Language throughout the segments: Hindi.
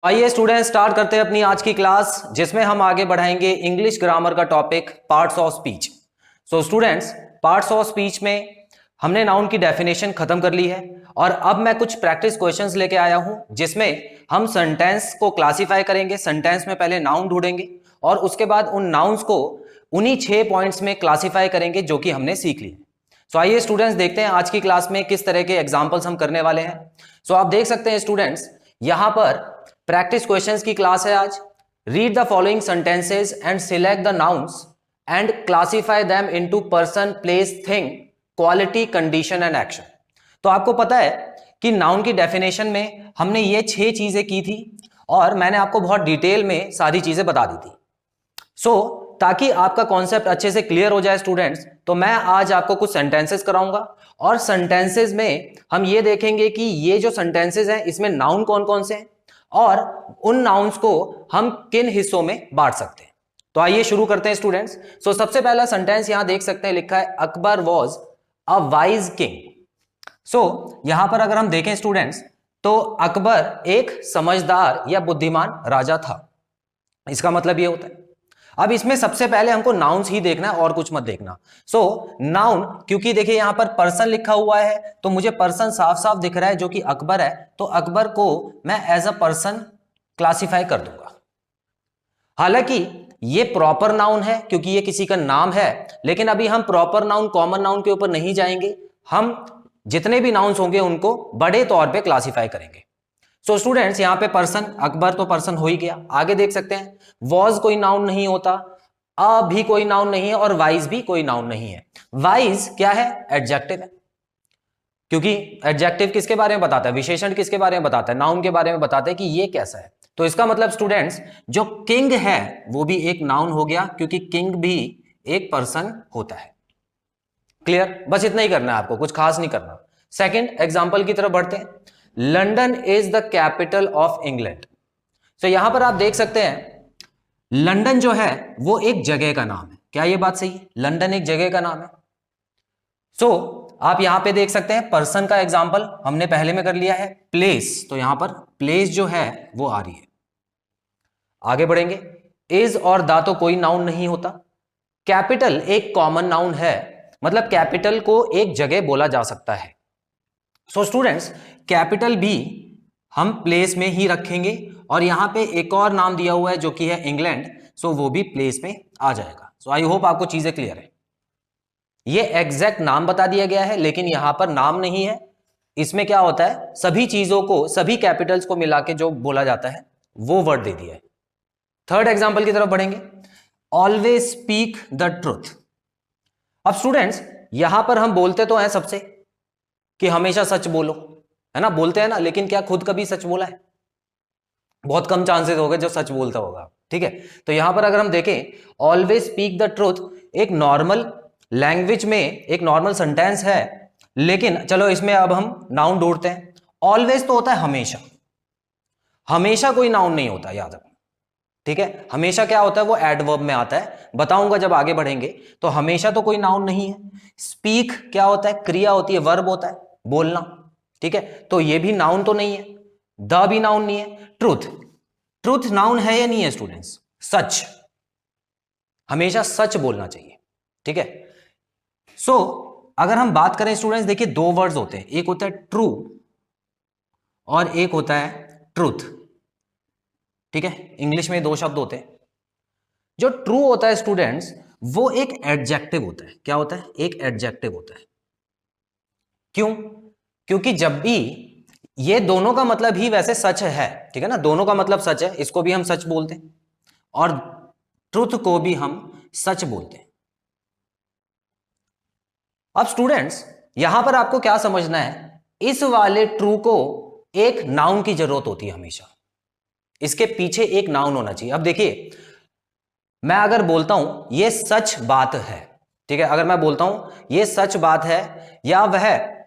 आइए स्टूडेंट स्टार्ट करते हैं अपनी आज की क्लास, जिसमें हम आगे बढ़ाएंगे इंग्लिश ग्रामर का topic parts of speech. So students, parts of speech में हमने नाउन की डेफिनेशन खत्म कर ली है और अब मैं कुछ प्रैक्टिस क्वेश्चंस लेके आया हूं, जिसमें हम सेंटेंस को क्लासिफाई करेंगे। सेंटेंस में पहले नाउन ढूंढेंगे और उसके बाद उन नाउन्स को उन्हीं 6 पॉइंट्स में क्लासिफाई करेंगे जो कि हमने सीख ली। सो आइए स्टूडेंट्स देखते हैं आज की क्लास में किस तरह के एग्जाम्पल्स हम करने वाले हैं। सो आप देख सकते हैं स्टूडेंट्स, यहां पर प्रैक्टिस क्वेश्चंस की क्लास है आज। Read the following sentences and select the nouns and classify them into person, place, thing, quality, condition and action. तो आपको पता है कि नाउन की डेफिनेशन में हमने ये 6 चीजें की थी और मैंने आपको बहुत डिटेल में सारी चीजें बता दी थी। ताकि आपका कॉन्सेप्ट अच्छे से क्लियर हो जाए स्टूडेंट्स, तो मैं आज आपको कुछ सेंटेंसेस कराऊंगा और सेंटेंसेस में हम ये देखेंगे कि ये जो सेंटेंसेस हैं इसमें नाउन कौन कौन से हैं और उन नाउन्स को हम किन हिस्सों में बांट सकते हैं। तो आइए शुरू करते हैं स्टूडेंट्स। सबसे पहला सेंटेंस यहां देख सकते हैं, लिखा है Akbar was a wise king. यहां पर अगर हम देखें स्टूडेंट्स, तो अकबर एक समझदार या बुद्धिमान राजा था। इसका मतलब ये होता है। अब इसमें सबसे पहले हमको नाउन्स ही देखना है और कुछ मत देखना। नाउन, क्योंकि देखिए यहां पर पर्सन लिखा हुआ है तो मुझे पर्सन साफ साफ दिख रहा है जो कि अकबर है, तो अकबर को मैं एज अ पर्सन क्लासिफाई कर दूंगा। हालांकि ये प्रॉपर नाउन है क्योंकि ये किसी का नाम है, लेकिन अभी हम प्रॉपर नाउन, कॉमन नाउन के ऊपर नहीं जाएंगे। हम जितने भी नाउन्स होंगे उनको बड़े तौर पे क्लासिफाई करेंगे। स्टूडेंट्स, यहां पे पर्सन, अकबर तो पर्सन हो ही गया। आगे देख सकते हैं, वॉज कोई नाउन नहीं होता, अ भी कोई नाउन नहीं है और वाइज भी कोई नाउन नहीं है। वाइज क्या है? एडजेक्टिव है, क्योंकि एडजेक्टिव किसके बारे में बताता है? विशेषण किसके बारे में बताता है? नाउन के बारे में बताता है कि ये कैसा है। तो इसका मतलब स्टूडेंट्स, जो किंग है वो भी एक नाउन हो गया, क्योंकि किंग भी एक पर्सन होता है। क्लियर? बस इतना ही करना है आपको, कुछ खास नहीं करना। सेकंड एग्जांपल की तरफ बढ़ते हैं। London is the capital of England. यहां पर आप देख सकते हैं, लंदन जो है वो एक जगह का नाम है। क्या ये बात सही है? लंदन एक जगह का नाम है। आप यहां पे देख सकते हैं, पर्सन का एग्जांपल हमने पहले में कर लिया है। प्लेस, तो यहां पर प्लेस जो है वो आ रही है। आगे बढ़ेंगे। इज और दा तो कोई नाउन नहीं होता। कैपिटल एक कॉमन नाउन है, मतलब कैपिटल को एक जगह बोला जा सकता है। स्टूडेंट्स, कैपिटल भी हम प्लेस में ही रखेंगे और यहां पे एक और नाम दिया हुआ है जो कि है इंग्लैंड, वो भी प्लेस में आ जाएगा। आई होप आपको चीजें क्लियर है। ये एग्जैक्ट नाम बता दिया गया है, लेकिन यहां पर नाम नहीं है। इसमें क्या होता है, सभी चीजों को, सभी कैपिटल्स को मिला के जो बोला जाता है वो वर्ड दे दिया है। थर्ड एग्जाम्पल की तरफ बढ़ेंगे। Always speak the truth. अब स्टूडेंट्स, यहां पर हम बोलते तो हैं सबसे कि हमेशा सच बोलो, है ना, बोलते हैं ना, लेकिन क्या खुद कभी सच बोला है? बहुत कम चांसेस हो गए जो सच बोलता होगा। ठीक है, तो यहां पर अगर हम देखें, ऑलवेज स्पीक द ट्रूथ एक नॉर्मल लैंग्वेज में एक नॉर्मल सेंटेंस है, लेकिन चलो इसमें अब हम नाउन ढूंढते हैं। ऑलवेज तो होता है हमेशा, हमेशा कोई नाउन नहीं होता, याद रखना। ठीक है, हमेशा क्या होता है, वो एडवर्ब में आता है, बताऊंगा जब आगे बढ़ेंगे। तो हमेशा तो कोई नाउन नहीं है। स्पीक क्या होता है? क्रिया होती है, वर्ब होता है, बोलना। ठीक है, तो ये भी नाउन तो नहीं है, द भी नाउन नहीं है। ट्रूथ, ट्रूथ नाउन है या नहीं है स्टूडेंट्स? सच, हमेशा सच बोलना चाहिए। ठीक है, अगर हम बात करें स्टूडेंट्स, देखिए दो वर्ड्स होते हैं, एक होता है ट्रू और एक होता है ट्रूथ। ठीक है, इंग्लिश में दो शब्द होते हैं। जो ट्रू होता है स्टूडेंट्स, वो एक एडजेक्टिव होता है। क्या होता है? एक एडजेक्टिव होता है। क्यों? क्योंकि जब भी, ये दोनों का मतलब ही वैसे सच है, ठीक है ना, दोनों का मतलब सच है, इसको भी हम सच बोलते हैं और ट्रुथ को भी हम सच बोलते हैं। अब स्टूडेंट्स, यहां पर आपको क्या समझना है, इस वाले ट्रू को एक नाउन की जरूरत होती है हमेशा, इसके पीछे एक नाउन होना चाहिए। अब देखिए, मैं अगर बोलता हूं ये सच बात है, ठीक है, अगर मैं बोलता हूं ये सच बात है या वह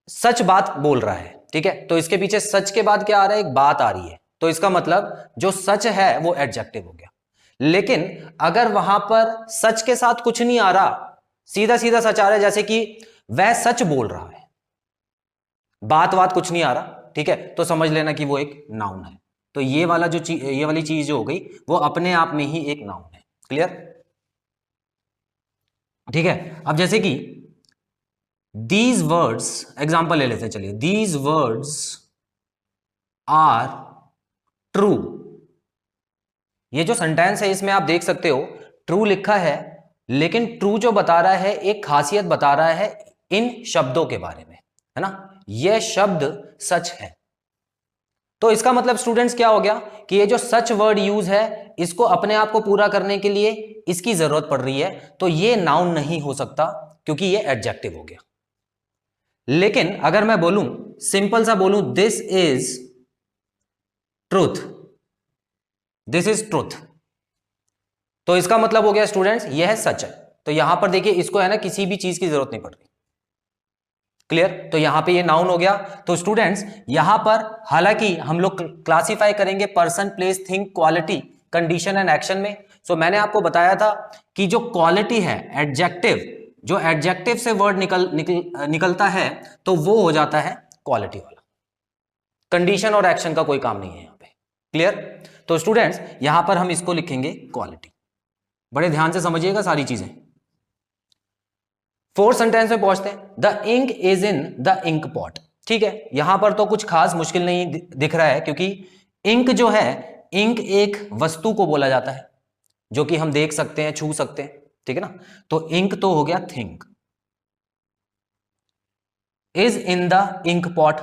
सच बात बोल रहा है, ठीक है, तो इसके पीछे सच के बाद क्या आ रहा है? एक बात आ रही है, तो इसका मतलब जो सच है वो एडजेक्टिव हो गया। लेकिन अगर वहां पर सच के साथ कुछ नहीं आ रहा, सीधा सीधा सच आ रहा है, जैसे कि वह सच बोल रहा है, बात कुछ नहीं आ रहा, ठीक है, तो समझ लेना कि वो एक नाउन है। तो ये वाला ये वाली चीज जो हो गई वो अपने आप में ही एक नाउन है। क्लियर? ठीक है। अब जैसे कि दीज वर्ड्स, एग्जाम्पल ले लेते हैं, चलिए। These words are true. ये जो सेंटेंस है इसमें आप देख सकते हो ट्रू लिखा है, लेकिन ट्रू जो बता रहा है एक खासियत बता रहा है इन शब्दों के बारे में, है ना। यह शब्द सच है। तो इसका मतलब स्टूडेंट्स क्या हो गया कि ये जो सच वर्ड यूज है इसको अपने आप को पूरा करने के लिए इसकी जरूरत पड़ रही है, तो ये नाउन नहीं हो सकता क्योंकि ये एडजेक्टिव हो गया। लेकिन अगर मैं बोलूं, सिंपल सा बोलूं, this is truth, this is truth, तो इसका मतलब हो गया स्टूडेंट्स यह सच है। तो यहां पर देखिए इसको है ना किसी भी चीज की जरूरत नहीं पड़ रही। क्लियर? तो यहां पे ये नाउन हो गया। तो स्टूडेंट्स यहां पर हालांकि हम लोग क्लासिफाई करेंगे person, place, thing, quality, condition and action में। सो मैंने आपको बताया था कि जो क्वालिटी है एडजेक्टिव, जो एडजेक्टिव से वर्ड निकलता है तो वो हो जाता है क्वालिटी वाला। कंडीशन और एक्शन का कोई काम नहीं है यहां पे। क्लियर? तो स्टूडेंट्स यहां पर हम इसको लिखेंगे क्वालिटी। बड़े ध्यान से समझिएगा सारी चीजें। फोर्थ सेंटेंस में पहुंचते हैं। The ink is in the ink pot. ठीक है, यहां पर तो कुछ खास मुश्किल नहीं दिख रहा है, क्योंकि इंक जो है, इंक एक वस्तु को बोला जाता है जो कि हम देख सकते हैं, छू सकते हैं। ठीक है ना, तो इंक तो हो गया thing. Is in the ink pot,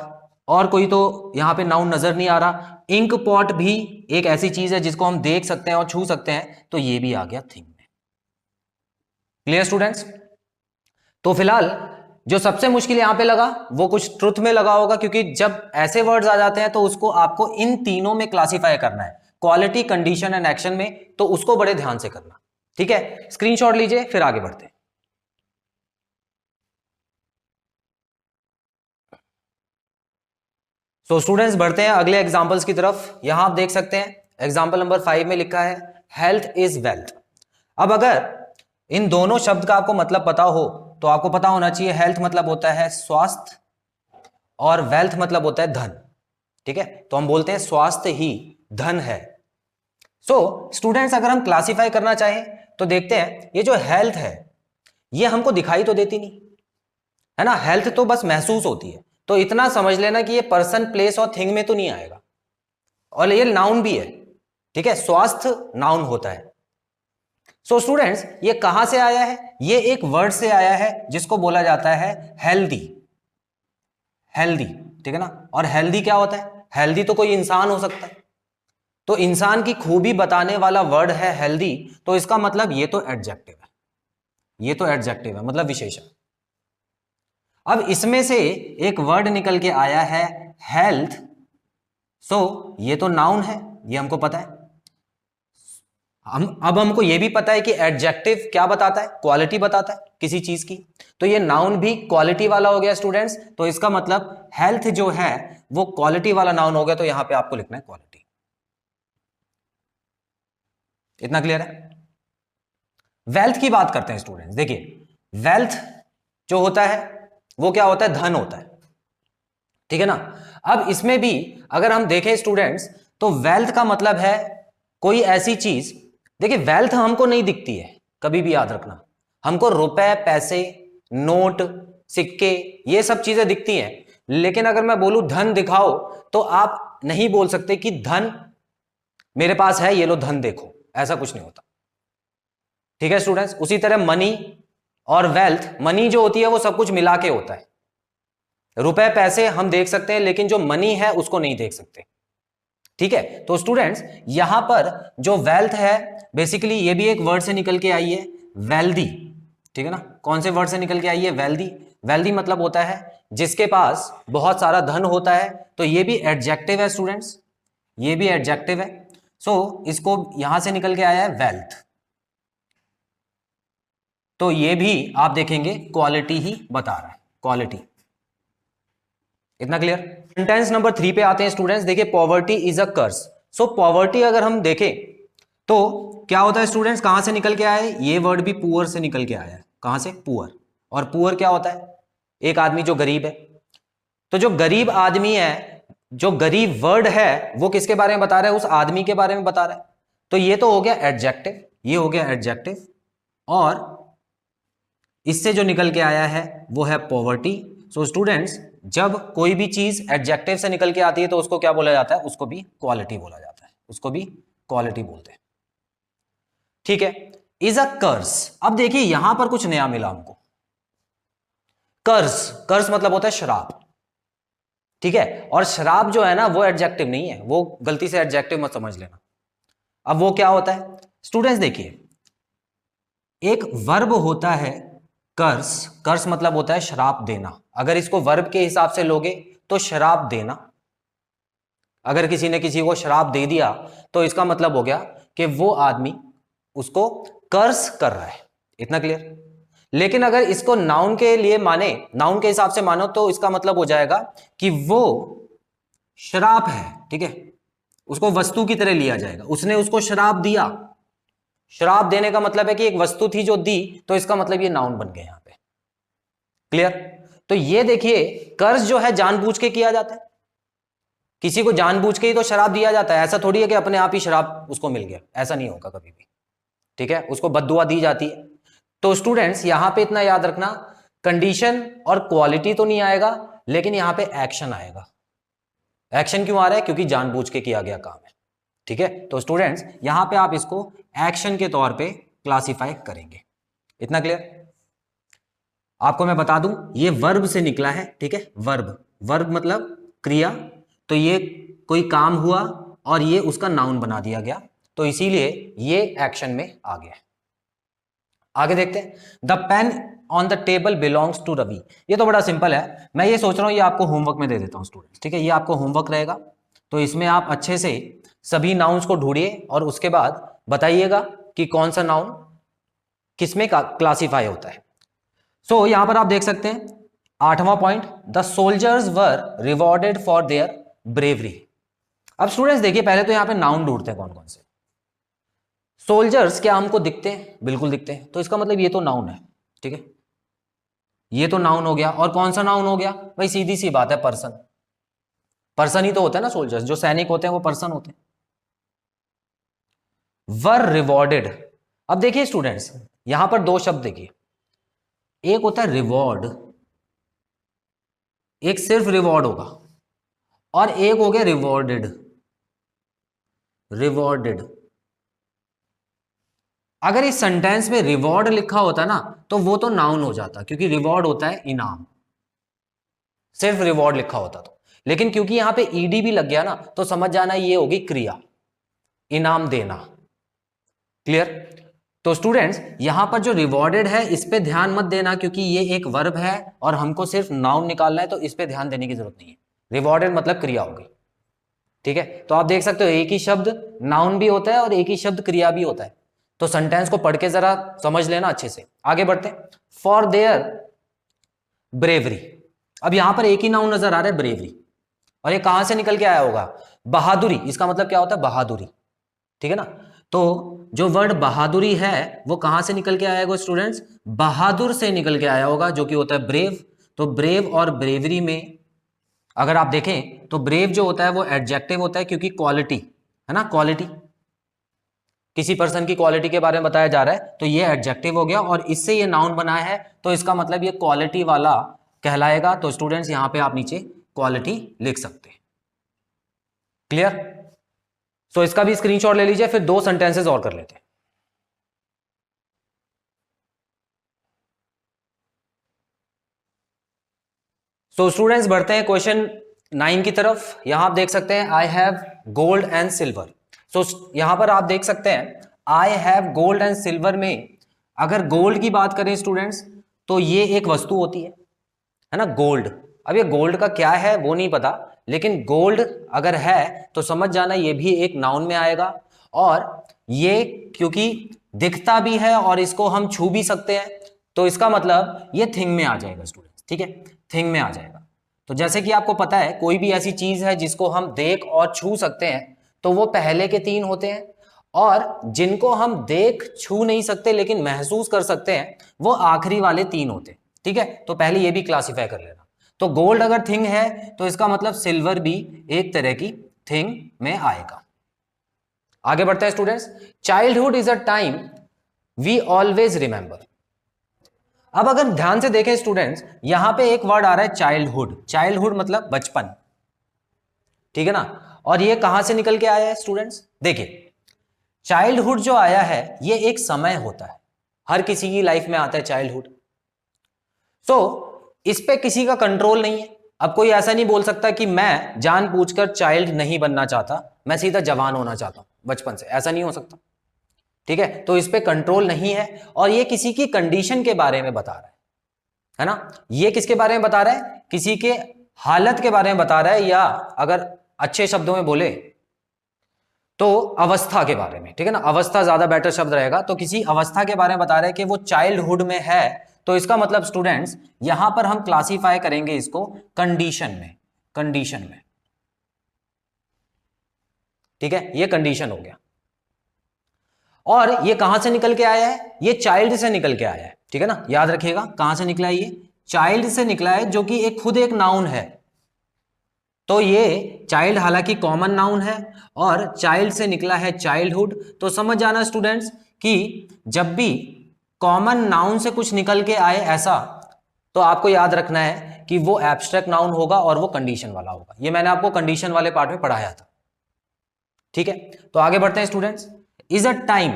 और कोई तो यहां पे नाउन नजर नहीं आ रहा। इंक पॉट भी एक ऐसी चीज है जिसको हम देख सकते हैं और छू सकते हैं, तो ये भी आ गया थिंग में। Clear students? तो फिलहाल जो सबसे मुश्किल यहां पे लगा वो कुछ ट्रुथ में लगा होगा, क्योंकि जब ऐसे वर्ड्स आ जाते हैं तो उसको आपको इन तीनों में क्लासिफाई करना है, क्वालिटी, कंडीशन एंड एक्शन में, तो उसको बड़े ध्यान से करना। ठीक है, स्क्रीनशॉट लीजिए फिर आगे बढ़ते हैं। तो स्टूडेंट्स बढ़ते हैं अगले एग्जांपल्स की तरफ। यहां आप देख सकते हैं एग्जांपल नंबर 5 में लिखा है हेल्थ इज वेल्थ। अब अगर इन दोनों शब्द का आपको मतलब पता हो तो आपको पता होना चाहिए हेल्थ मतलब होता है स्वास्थ्य और वेल्थ मतलब होता है धन। ठीक है, तो हम बोलते हैं स्वास्थ्य ही धन है। सो स्टूडेंट्स अगर हम क्लासिफाई करना चाहें तो देखते हैं ये जो हेल्थ है ये हमको दिखाई तो देती नहीं है ना, हेल्थ तो बस महसूस होती है। तो इतना समझ लेना कि ये पर्सन, प्लेस और थिंग में तो नहीं आएगा, और ये नाउन भी है। ठीक है, स्वास्थ्य नाउन होता है। सो स्टूडेंट्स ये कहां से आया है? ये एक वर्ड से आया है जिसको बोला जाता है हेल्दी। हेल्दी, ठीक है ना। और हेल्दी क्या होता है? हेल्दी तो कोई इंसान हो सकता है, तो इंसान की खूबी बताने वाला वर्ड है हेल्दी, तो इसका मतलब ये तो एडजेक्टिव है, ये तो एडजेक्टिव है मतलब विशेषण। अब इसमें से एक वर्ड निकल के आया है हेल्थ, सो ये तो नाउन है, ये हमको पता है। अब हमको यह भी पता है कि एडजेक्टिव क्या बताता है? क्वालिटी बताता है किसी चीज की, तो ये नाउन भी क्वालिटी वाला हो गया स्टूडेंट्स। तो इसका मतलब हेल्थ जो है वो क्वालिटी वाला नाउन हो गया, तो यहां पे आपको लिखना है क्वालिटी। इतना क्लियर है? वेल्थ की बात करते हैं स्टूडेंट्स। देखिए वेल्थ जो होता है वो क्या होता है? धन होता है। ठीक है ना। अब इसमें भी अगर हम देखें स्टूडेंट्स तो वेल्थ का मतलब है कोई ऐसी चीज। देखिए वेल्थ हमको नहीं दिखती है, कभी भी याद रखना। हमको रुपए, पैसे, नोट, सिक्के, ये सब चीजें दिखती हैं, लेकिन अगर मैं बोलूं धन दिखाओ तो आप नहीं बोल सकते कि धन मेरे पास है, ये लो धन देखो, ऐसा कुछ नहीं होता। ठीक है स्टूडेंट्स, उसी तरह मनी और वेल्थ, मनी जो होती है वो सब कुछ मिला के होता है। रुपए, पैसे हम देख सकते हैं, लेकिन जो मनी है उसको नहीं देख सकते। ठीक है, तो स्टूडेंट्स यहां पर जो वेल्थ है बेसिकली ये भी एक वर्ड से निकल के आई है, वेल्दी। ठीक है ना, कौन से वर्ड से निकल के आई है? वेल्दी। वेल्दी मतलब होता है जिसके पास बहुत सारा धन होता है, तो ये भी एडजेक्टिव है स्टूडेंट्स, ये भी एडजेक्टिव है। सो इसको यहां से निकल के आया है वेल्थ, तो ये भी आप देखेंगे क्वालिटी ही बता रहा है, क्वालिटी। इतना क्लियर? सेंटेंस नंबर 3 पे आते हैं स्टूडेंट्स। देखिए poverty is a curse. So poverty अगर हम देखें तो क्या होता है स्टूडेंट्स, कहां से निकल के आया है? ये वर्ड भी पुअर से निकल के आया है। कहां से? पुअर। और पुअर क्या होता है? एक आदमी जो गरीब है। तो जो गरीब आदमी है जो गरीब वर्ड है वो किसके बारे में बता रहा है? उस आदमी के बारे में बता रहा है। तो ये तो हो गया एडजेक्टिव, ये हो गया एडजेक्टिव, और इससे जो निकल के आया है वो है पॉवर्टी। सो स्टूडेंट्स, जब कोई भी चीज एडजेक्टिव से निकल के आती है तो उसको क्या बोला जाता है? उसको भी क्वालिटी बोला जाता है, उसको भी क्वालिटी बोलते हैं। ठीक है, इज अ कर्स। अब देखिए यहां पर कुछ नया मिला हमको। कर्स, कर्स मतलब होता है श्राप। ठीक है, और श्राप जो है ना वो एडजेक्टिव नहीं है, वो गलती से एडजेक्टिव मत समझ लेना। अब वो क्या होता है स्टूडेंट्स? देखिए, एक वर्ब होता है कर्स, कर्स मतलब होता है श्राप देना। अगर इसको वर्ब के हिसाब से लोगे तो श्राप देना। अगर किसी ने किसी को श्राप दे दिया तो इसका मतलब हो गया कि वो आदमी उसको कर्स कर रहा है। इतना क्लियर? लेकिन अगर इसको नाउन के लिए माने, नाउन के हिसाब से मानो, तो इसका मतलब हो जाएगा कि वो श्राप है। ठीक है, उसको वस्तु की तरह लिया जाएगा, उसने उसको श्राप दिया। श्राप देने का मतलब है कि एक वस्तु थी जो दी, तो इसका मतलब ये नाउन बन गया यहां पे। क्लियर? तो ये देखिए, कर्ज जो है जानबूझ के किया जाता है। किसी को जानबूझ के ही तो शराब दिया जाता है, ऐसा थोड़ी है कि अपने आप ही शराब उसको मिल गया, ऐसा नहीं होगा कभी भी। ठीक है, उसको बद्दुआ दी जाती है। तो स्टूडेंट्स यहां पे इतना याद रखना, कंडीशन और क्वालिटी तो नहीं आएगा, लेकिन यहां पे एक्शन आएगा। एक्शन क्यों आ रहा है? क्योंकि जानबूझ के किया गया काम है। ठीक है, तो स्टूडेंट्स यहां पे आप इसको एक्शन के तौर पे क्लासिफाई करेंगे। इतना क्लियर? आपको मैं बता दूं, ये वर्ब से निकला है। ठीक है, वर्ब, वर्ब मतलब क्रिया। तो ये कोई काम हुआ और ये उसका नाउन बना दिया गया, तो इसीलिए ये एक्शन में आ गया। आगे देखते हैं, the pen on the table belongs to Ravi. ये तो बड़ा सिंपल है, मैं ये सोच रहा हूं ये आपको होमवर्क में दे देता हूं स्टूडेंट्स। ठीक है, ये आपको होमवर्क रहेगा, तो इसमें आप अच्छे से सभी नाउन्स को ढूंढिए और उसके बाद बताइएगा कि कौन सा नाउन किसमें क्लासीफाई होता है। सो यहां पर आप देख सकते हैं 8वां point, the soldiers were rewarded for their bravery. अब स्टूडेंट्स देखिए, पहले तो यहां पे नाउन ढूंढते हैं कौन कौन से। सोल्जर्स क्या हमको दिखते हैं? बिल्कुल दिखते हैं, तो इसका मतलब ये तो नाउन है। ठीक है, ये तो नाउन हो गया। और कौन सा नाउन हो गया भाई? सीधी सी बात है, पर्सन। पर्सन ही तो होता है ना सोल्जर्स, जो सैनिक होते हैं वो पर्सन होते हैं। वर रिवॉर्डेड। अब देखिए स्टूडेंट्स, यहां पर दो शब्द देखिए, एक होता है रिवॉर्ड, एक सिर्फ रिवॉर्ड होगा, और एक हो गया रिवॉर्डेड। रिवॉर्डेड, अगर इस सेंटेंस में रिवॉर्ड लिखा होता ना तो वो तो नाउन हो जाता, क्योंकि रिवॉर्ड होता है इनाम। सिर्फ रिवॉर्ड लिखा होता तो, लेकिन क्योंकि यहां पे ईडी भी लग गया ना, तो समझ जाना ये होगी क्रिया, इनाम देना। क्लियर? तो स्टूडेंट्स यहां पर जो रिवॉर्डेड है इस पे ध्यान मत देना, क्योंकि ये एक वर्ब है और हमको सिर्फ नाउन निकालना है, तो इस पे ध्यान देने की जरूरत नहीं है। रिवॉर्डेड मतलब क्रिया होगी। ठीक है, तो आप देख सकते हो एक ही शब्द नाउन भी होता है और एक ही शब्द क्रिया भी होता है। तो सेंटेंस को पढ़ के जरा समझ लेना अच्छे से। आगे बढ़ते हैं, फॉर देयर ब्रेवरी। अब यहां पर एक ही नाउन नजर आ रहा है, ब्रेवरी, और ये कहां से निकल के आया होगा? बहादुरी। इसका मतलब क्या होता है? बहादुरी। ठीक है ना, तो जो वर्ड बहादुरी है वो कहां से निकल के आया होगा स्टूडेंट्स? बहादुर से निकल के आया होगा, जो कि होता है ब्रेव। तो ब्रेव और ब्रेवरी में अगर आप देखें तो ब्रेव जो होता है वो एडजेक्टिव होता है, क्योंकि क्वालिटी है ना, क्वालिटी, किसी पर्सन की क्वालिटी के बारे में बताया जा रहा है, तो ये एडजेक्टिव हो गया और इससे ये नाउन बना है, तो इसका मतलब ये क्वालिटी वाला कहलाएगा। तो स्टूडेंट्स यहां पे आप नीचे क्वालिटी लिख सकते हैं। क्लियर? सो इसका भी स्क्रीनशॉट ले लीजिए, फिर दो सेंटेंसेस और कर लेते हैं। सो स्टूडेंट्स बढ़ते हैं क्वेश्चन 9 की तरफ। यहां आप देख सकते हैं I have gold and silver. सो यहां पर आप देख सकते हैं I have gold and silver में अगर गोल्ड की बात करें स्टूडेंट्स तो ये एक वस्तु होती है ना, गोल्ड। अब ये गोल्ड का क्या है वो नहीं पता, लेकिन गोल्ड अगर है तो समझ जाना ये भी एक नाउन में आएगा। और ये क्योंकि दिखता भी है और इसको हम छू भी सकते हैं, तो इसका मतलब ये थिंग में आ जाएगा स्टूडेंट्स। ठीक है, थिंग में आ जाएगा। तो जैसे कि आपको पता है कोई भी ऐसी चीज है जिसको हम देख और छू सकते हैं, तो वो पहले के 3 होते हैं, और जिनको हम देख छू नहीं सकते लेकिन महसूस कर सकते हैं वो आखिरी वाले 3 होते हैं। ठीक है, तो पहले ये भी क्लासिफाई कर लेना। तो गोल्ड अगर थिंग है तो इसका मतलब सिल्वर भी एक तरह की थिंग में आएगा। आगे बढ़ते हैं students. Childhood is a time we always remember. अब अगर ध्यान से देखें स्टूडेंट्स, यहां पे एक वर्ड आ रहा है चाइल्डहुड। चाइल्डहुड मतलब बचपन, ठीक है ना। और ये कहां से निकल के आया है स्टूडेंट्स? देखिए, चाइल्डहुड जो आया है ये एक समय होता है, हर किसी की लाइफ में आता है चाइल्डहुड। सो इस पे किसी का कंट्रोल नहीं है। अब कोई ऐसा नहीं बोल सकता कि मैं जानबूझकर चाइल्ड नहीं बनना चाहता, मैं सीधा जवान होना चाहता हूं बचपन से, ऐसा नहीं हो सकता, ठीक है। तो इस पे कंट्रोल नहीं है और ये किसी की कंडीशन के बारे में बता रहा है ना। ये किसके बारे में बता रहा है? किसी के हालत के बारे में बता रहा है, या अगर अच्छे शब्दों में बोले तो अवस्था के बारे में, ठीक है ना। अवस्था ज्यादा बेटर शब्द रहेगा। तो किसी अवस्था के बारे में बता रहे हैं कि वो चाइल्डहुड में है, तो इसका मतलब स्टूडेंट्स यहां पर हम क्लासिफाई करेंगे इसको कंडीशन में, कंडीशन में, ठीक है। ये कंडीशन हो गया। और ये कहां से निकल के आया है? ये चाइल्ड से निकल के आया है, ठीक है ना। याद रखिएगा कहां से निकला है, ये चाइल्ड से निकला है, जो कि एक खुद एक नाउन है। तो ये चाइल्ड हालांकि कॉमन नाउन है और चाइल्ड से निकला है चाइल्डहुड। तो समझ जाना स्टूडेंट्स कि जब भी कॉमन नाउन से कुछ निकल के आए ऐसा, तो आपको याद रखना है कि वो एब्स्ट्रैक्ट नाउन होगा और वो कंडीशन वाला होगा। ये मैंने आपको कंडीशन वाले पार्ट में पढ़ाया था, ठीक है। तो आगे बढ़ते हैं स्टूडेंट्स। इज अ टाइम,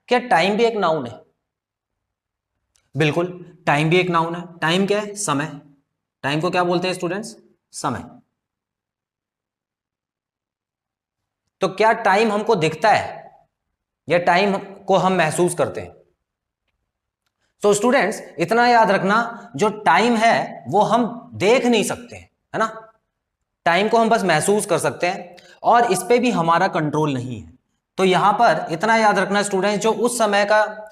क्या टाइम भी एक नाउन है? बिल्कुल, टाइम भी एक नाउन है। टाइम क्या है? समय। टाइम को क्या बोलते हैं स्टूडेंट्स? समय। तो क्या टाइम हमको दिखता है या टाइम को हम महसूस करते हैं? तो स्टूडेंट्स इतना याद रखना, जो टाइम है वो हम देख नहीं सकते हैं, है ना। टाइम को हम बस महसूस कर सकते हैं और इस पे भी हमारा कंट्रोल नहीं है। तो यहां पर इतना याद रखना स्टूडेंट्स, जो उस समय का,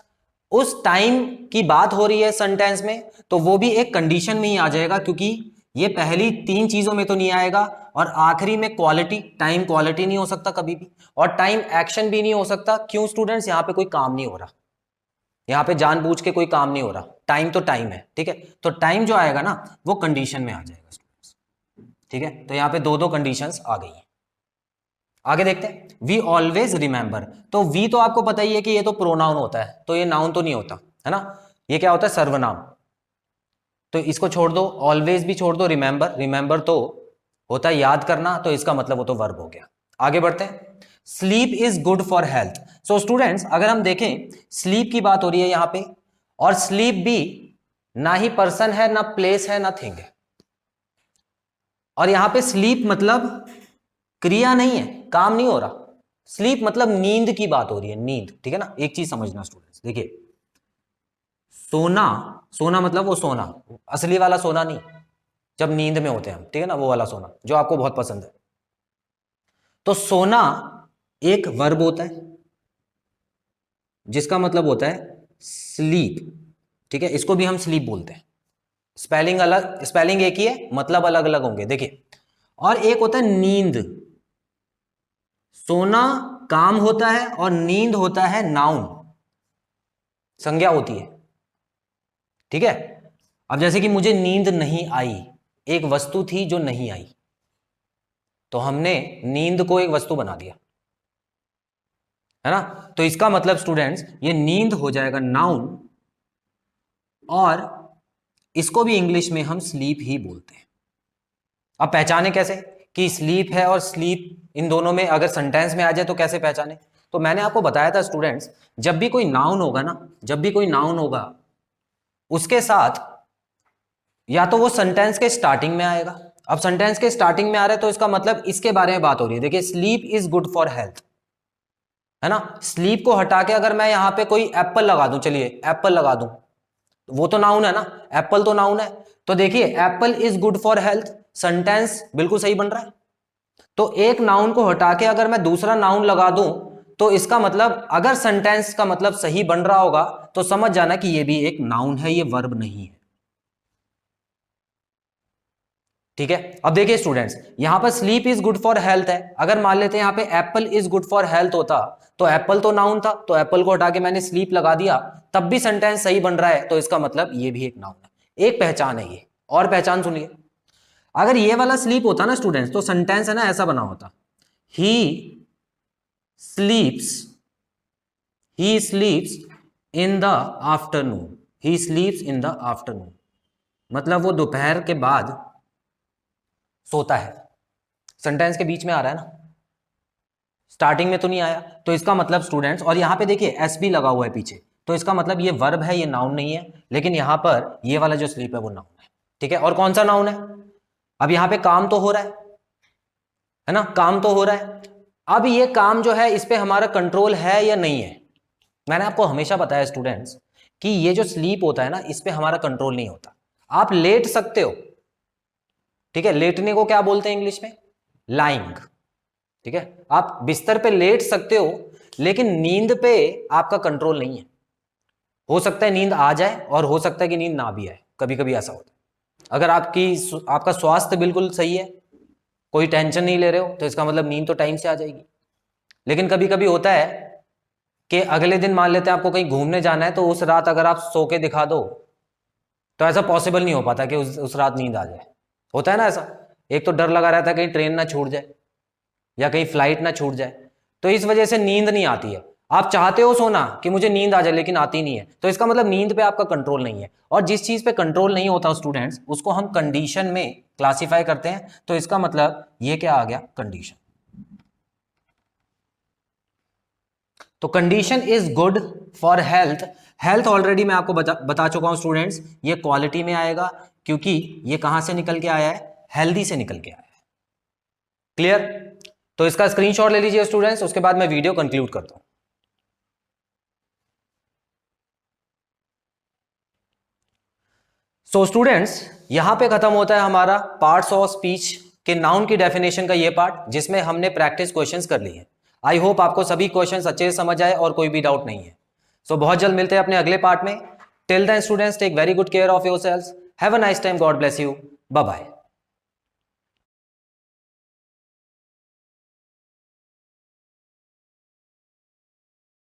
उस टाइम की बात हो रही है सेंटेंस में, तो वो भी एक कंडीशन में ही आ जाएगा, क्योंकि ये पहली तीन चीजों में तो नहीं आएगा। और आखिरी में क्वालिटी, टाइम क्वालिटी नहीं हो सकता कभी भी, और टाइम एक्शन भी नहीं हो सकता। क्यों स्टूडेंट्स? यहां पे कोई काम नहीं हो रहा, यहां पे जानबूझ के कोई काम नहीं हो रहा। टाइम तो टाइम है, ठीक है। तो टाइम जो आएगा ना वो कंडीशन में आ जाएगा स्टूडेंट्स, ठीक है। तो यहां पे दो दो कंडीशंस आ गई हैं। आगे देखते हैं। We always remember. तो वी तो आपको पता ही है कि ये तो प्रोनाउन होता है, तो ये नाउन तो नहीं होता, है ना। ये क्या होता है? सर्वनाम। तो इसको छोड़ दो, ऑलवेज भी छोड़ दो, रिमेंबर, रिमेंबर तो होता है याद करना, तो इसका मतलब वो तो वर्ब हो गया। आगे बढ़ते हैं। Sleep is good for health. So students अगर हम देखें, स्लीप की बात हो रही है यहां पे, और स्लीप भी ना ही पर्सन है, ना प्लेस है, ना थिंग है। और यहां पे स्लीप मतलब क्रिया नहीं है, काम नहीं हो रहा। स्लीप मतलब नींद की बात हो रही है, नींद, ठीक है ना। एक चीज समझना स्टूडेंट्स, देखिए, सोना, सोना मतलब वो सोना, असली वाला सोना नहीं, जब नींद में होते हैं हम, ठीक है ना, वो वाला सोना जो आपको बहुत पसंद है। तो सोना एक वर्ब होता है जिसका मतलब होता है स्लीप, ठीक है। इसको भी हम स्लीप बोलते हैं। स्पेलिंग अलग, स्पेलिंग एक ही है, मतलब अलग अलग होंगे, देखिए। और एक होता है नींद। सोना काम होता है और नींद होता है नाउन, संज्ञा होती है, ठीक है। अब जैसे कि मुझे नींद नहीं आई, एक वस्तु थी जो नहीं आई, तो हमने नींद को एक वस्तु बना दिया, है ना। तो इसका मतलब स्टूडेंट्स ये नींद हो जाएगा नाउन, और इसको भी इंग्लिश में हम स्लीप ही बोलते हैं। अब पहचाने कैसे कि स्लीप है और स्लीप इन दोनों में अगर सेंटेंस में आ जाए तो कैसे पहचाने? तो मैंने आपको बताया था स्टूडेंट्स, जब भी कोई नाउन होगा ना, जब भी कोई नाउन होगा उसके साथ या तो वो सेंटेंस के स्टार्टिंग में आएगा। अब सेंटेंस के स्टार्टिंग में आ रहा है तो इसका मतलब इसके बारे में बात हो रही है। देखिए, sleep is good for health, है ना। स्लीप को हटा के अगर मैं यहां पे कोई एप्पल लगा दूं, चलिए एप्पल लगा दूं, वो तो नाउन है ना, एप्पल तो नाउन है। तो देखिए, Apple is good for health, sentence बिल्कुल सही बन रहा है। तो एक नाउन को हटा के अगर मैं दूसरा नाउन लगा दूं, तो इसका मतलब अगर सेंटेंस का मतलब सही बन रहा होगा तो समझ जाना कि ये भी एक नाउन है, ये वर्ब नहीं है, ठीक है। अब देखिए स्टूडेंट्स, यहां पर sleep is good for health है, अगर मान लेते हैं यहां पे Apple is good for health होता, तो एप्पल तो नाउन था, तो एप्पल को हटा के मैंने स्लीप लगा दिया, तब भी सेंटेंस सही बन रहा है, तो इसका मतलब ये भी एक नाउन है। एक पहचान है ये, और पहचान सुनिए। अगर ये वाला स्लीप होता ना स्टूडेंट्स, तो सेंटेंस है ना ऐसा बना होता, he sleeps in the afternoon, he sleeps in the afternoon, मतलब वो दोपहर के बाद सोता है। सेंटेंस के बीच में आ रहा है ना, स्टार्टिंग में तो नहीं आया, तो इसका मतलब स्टूडेंट्स, और यहां पे देखिए एस बी लगा हुआ है पीछे, तो इसका मतलब ये वर्ब है, ये नाउन नहीं है, लेकिन यहां पर ये वाला जो स्लीप है वो नाउन है। ठीक है, और कौन सा नाउन है? अब यहां पे काम तो हो रहा है ना, काम तो हो रहा है। अब ये काम जो है इस पे हमारा कंट्रोल है या नहीं है? मैंने आपको हमेशा बताया स्टूडेंट्स कि ये जो स्लीप होता है ना, इस पे हमारा कंट्रोल नहीं होता। आप लेट सकते हो, ठीक है, लेटने को क्या बोलते हैं इंग्लिश में? लाइंग। ठीक है, आप बिस्तर पे लेट सकते हो, लेकिन नींद पे आपका कंट्रोल नहीं है। हो सकता है नींद आ जाए और हो सकता है कि नींद ना भी आए, कभी कभी ऐसा होता है। अगर आपका स्वास्थ्य बिल्कुल सही है, कोई टेंशन नहीं ले रहे हो, तो इसका मतलब नींद तो टाइम से आ जाएगी। लेकिन कभी कभी होता है कि अगले दिन मान लेते हैं आपको कहीं घूमने जाना है, तो उस रात अगर आप सो के दिखा दो तो ऐसा पॉसिबल नहीं हो पाता कि उस रात नींद आ जाए। होता है ना ऐसा, एक तो डर लगा रहता है कहीं ट्रेन ना छूट जाए या कहीं फ्लाइट ना छूट जाए, तो इस वजह से नींद नहीं आती है। आप चाहते हो सोना कि मुझे नींद आ जाए, लेकिन आती नहीं है, तो इसका मतलब नींद पे आपका कंट्रोल नहीं है। और जिस चीज पे कंट्रोल नहीं होता स्टूडेंट्स, उसको हम कंडीशन में क्लासिफाई करते हैं, तो इसका मतलब ये क्या आ गया? कंडीशन। तो condition is good for health. Health already मैं आपको बता चुका हूं स्टूडेंट्स, ये क्वालिटी में आएगा, क्योंकि ये कहां से निकल के आया है? हेल्दी से निकल के आया है। क्लियर? तो इसका स्क्रीनशॉट ले लीजिए स्टूडेंट्स, उसके बाद मैं वीडियो कंक्लूड करता हूं। सो स्टूडेंट्स, यहां पे खत्म होता है हमारा पार्ट्स ऑफ स्पीच के नाउन की डेफिनेशन का ये पार्ट, जिसमें हमने प्रैक्टिस क्वेश्चंस कर ली है। आई होप आपको सभी क्वेश्चंस अच्छे से समझ आए और कोई भी डाउट नहीं है। सो बहुत जल्द मिलते हैं अपने अगले पार्ट में। Till then students, take very good care of yourselves, have a nice time, God bless you, bye bye.